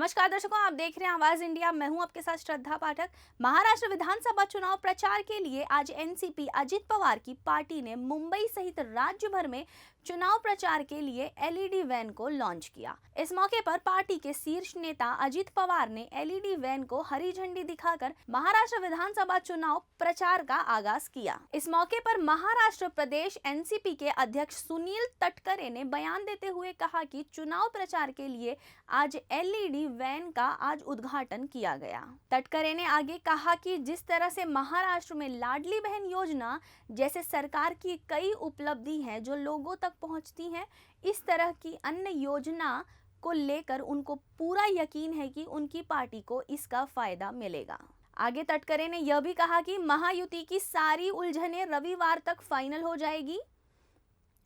नमस्कार दर्शकों, आप देख रहे हैं आवाज इंडिया। मैं हूं आपके साथ श्रद्धा पाठक। महाराष्ट्र विधानसभा चुनाव प्रचार के लिए आज एनसीपी अजित पवार की पार्टी ने मुंबई सहित राज्य भर में चुनाव प्रचार के लिए एलईडी वैन को लॉन्च किया। इस मौके पर पार्टी के शीर्ष नेता अजित पवार ने एलईडी वैन को हरी झंडी दिखाकर महाराष्ट्र विधानसभा चुनाव प्रचार का आगाज किया। इस मौके पर महाराष्ट्र प्रदेश एनसीपी के अध्यक्ष सुनील तटकरे ने बयान देते हुए कहा कि चुनाव प्रचार के लिए आज एलईडी वैन का आज उद्घाटन किया गया। तटकरे ने आगे कहा कि जिस तरह से महाराष्ट्र में लाडली बहन योजना जैसे सरकार की कई उपलब्धि हैं जो लोगों तक पहुंचती हैं, इस तरह की अन्य योजना को लेकर उनको पूरा यकीन है कि उनकी पार्टी को इसका फायदा मिलेगा। आगे तटकरे ने यह भी कहा कि महायुति की सारी उलझनें रविवार तक फाइनल हो जाएगी।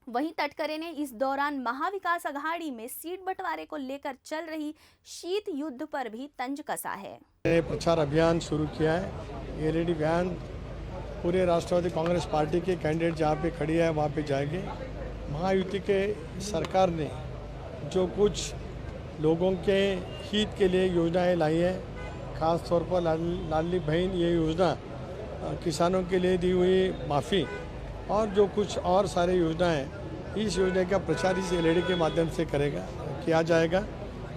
वहीं तटकरे ने इस दौरान महाविकास आघाड़ी में सीट बंटवारे को लेकर चल रही शीत युद्ध पर भी तंज कसा है। प्रचार अभियान शुरू किया है। एलईडी वैन पूरे राष्ट्रवादी कांग्रेस पार्टी के कैंडिडेट जहाँ पे खड़ी है वहाँ पे जाएंगे। महायुति के सरकार ने जो कुछ लोगों के हित के लिए योजनाएं लाई हैं, खास तौर पर लाडली बहन ये योजना, किसानों के लिए दी हुई माफ़ी और जो कुछ और सारे योजनाएं, इस योजना का प्रचार इस एलईडी के माध्यम से किया जाएगा।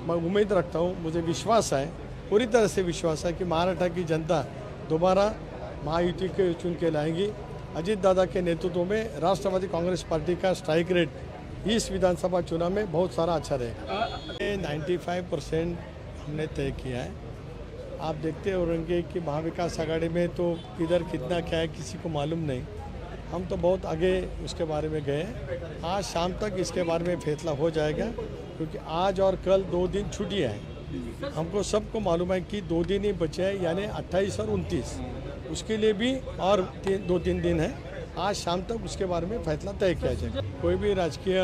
मैं उम्मीद रखता हूं, मुझे विश्वास है, पूरी तरह से विश्वास है कि महाराष्ट्र की जनता दोबारा महायुति को चुन के लाएंगी। अजित दादा के नेतृत्व में राष्ट्रवादी कांग्रेस पार्टी का स्ट्राइक रेट इस विधानसभा चुनाव में बहुत सारा अच्छा रहेगा। 95% हमने तय किया है। आप देखते होंगे कि महाविकास आघाड़ी में तो किधर कितना क्या है किसी को मालूम नहीं। हम तो बहुत आगे उसके बारे में गए हैं। आज शाम तक इसके बारे में फैसला हो जाएगा, क्योंकि आज और कल 2 दिन छुट्टियाँ हैं। हमको सबको मालूम है कि 2 दिन ही बचे हैं, यानी 28 और 29, उसके लिए भी और 2-3 दिन है। आज शाम तक उसके बारे में फैसला तय किया जाएगा। कोई भी राजकीय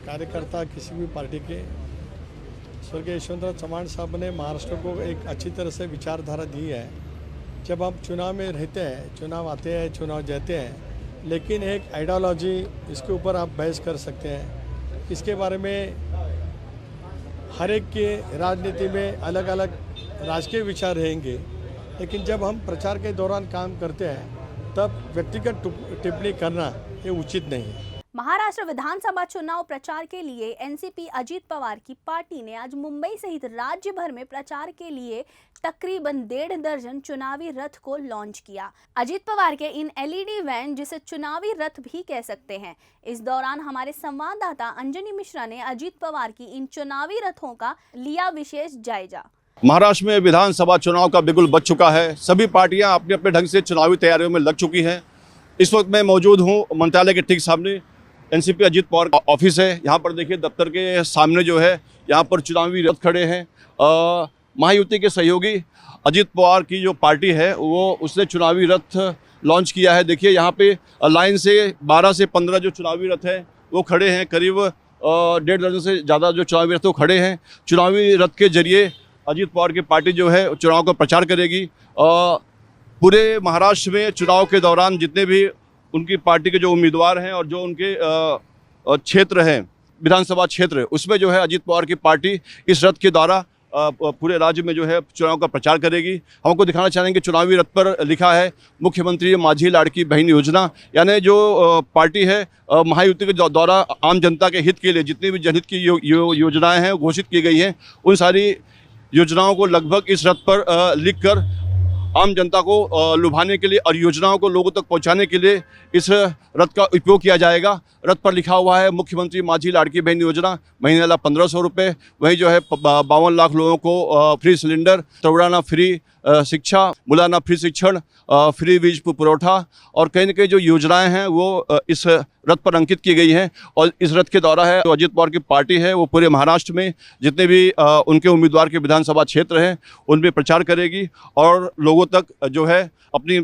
कार्यकर्ता किसी भी पार्टी के, स्वर्गीय यशवंतराव चव्हाण साहब ने महाराष्ट्र को एक अच्छी तरह से विचारधारा दी है। जब आप चुनाव में रहते हैं, चुनाव आते हैं, चुनाव जाते हैं, लेकिन एक आइडियोलॉजी, इसके ऊपर आप बहस कर सकते हैं। इसके बारे में हर एक के राजनीति में अलग अलग राजकीय विचार रहेंगे, लेकिन जब हम प्रचार के दौरान काम करते हैं तब व्यक्तिगत टिप्पणी करना ये उचित नहीं है। महाराष्ट्र विधानसभा चुनाव प्रचार के लिए एनसीपी अजित पवार की पार्टी ने आज मुंबई सहित राज्य भर में प्रचार के लिए तकरीबन 1.5 दर्जन चुनावी रथ को लॉन्च किया। अजित पवार के इन एलईडी वैन, जिसे चुनावी रथ भी कह सकते हैं, इस दौरान हमारे संवाददाता अंजनी मिश्रा ने अजित पवार की इन चुनावी रथों का लिया विशेष जायजा। महाराष्ट्र में विधानसभा चुनाव का बिगुल बज चुका है। सभी पार्टियां अपने अपने ढंग से चुनावी तैयारियों में लग चुकी हैं। इस वक्त मैं मौजूद हूं मंत्रालय के ठीक सामने, एनसीपी अजित पवार का ऑफिस है। यहाँ पर देखिए, दफ्तर के सामने जो है यहाँ पर चुनावी रथ खड़े हैं। महायुति के सहयोगी अजित पवार की जो पार्टी है वो उसने चुनावी रथ लॉन्च किया है। देखिए यहाँ पे लाइन से 12 से 15 जो चुनावी रथ है वो खड़े हैं। करीब 1.5 दर्जन से ज़्यादा जो चुनावी रथ वो खड़े हैं। चुनावी रथ के जरिए अजित पवार की पार्टी जो है चुनाव का प्रचार करेगी। पूरे महाराष्ट्र में चुनाव के दौरान जितने भी उनकी पार्टी के जो उम्मीदवार हैं और जो उनके क्षेत्र हैं, विधानसभा क्षेत्र, उसमें जो है अजित पवार की पार्टी इस रथ के द्वारा पूरे राज्य में जो है चुनाव का प्रचार करेगी। हम आपको दिखाना चाहेंगे, चुनावी रथ पर लिखा है मुख्यमंत्री माझी लाड़की बहन योजना, यानी जो पार्टी है महायुति के द्वारा आम जनता के हित के लिए जितनी भी जनहित की योजनाएँ हैं घोषित की गई हैं, उन सारी योजनाओं को लगभग इस रथ पर लिखकर आम जनता को लुभाने के लिए और योजनाओं को लोगों तक पहुंचाने के लिए इस रथ का उपयोग किया जाएगा। रथ पर लिखा हुआ है मुख्यमंत्री माझी लाड़की बहन योजना, महीने 1500 रुपये। वहीं जो है 52 लाख लोगों को फ्री सिलेंडर, तवड़ाना फ्री शिक्षा, मुलाना फ्री शिक्षण, फ्री वीज पुरवठा और कहीं न कहीं जो योजनाएं हैं वो इस रथ पर अंकित की गई हैं। और इस रथ के द्वारा है जो अजित पवार की पार्टी है वो पूरे महाराष्ट्र में जितने भी उनके उम्मीदवार के विधानसभा क्षेत्र हैं उनमें प्रचार करेगी और लोगों तक जो है अपनी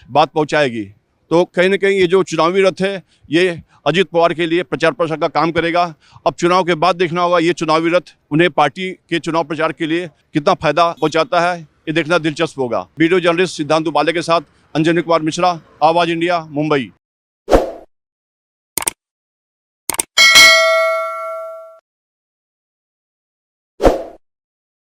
बात पहुंचाएगी। तो कहीं न कहीं ये जो चुनावी रथ है ये अजित पवार के लिए प्रचार प्रसार का काम करेगा। अब चुनाव के बाद देखना होगा ये चुनावी रथ उन्हें पार्टी के चुनाव प्रचार के लिए कितना फायदा पहुंचाता है, ये देखना दिलचस्प होगा। वीडियो जर्नलिस्ट सिद्धांत दुबाले के साथ अंजनी कुमार मिश्रा, आवाज इंडिया, मुंबई।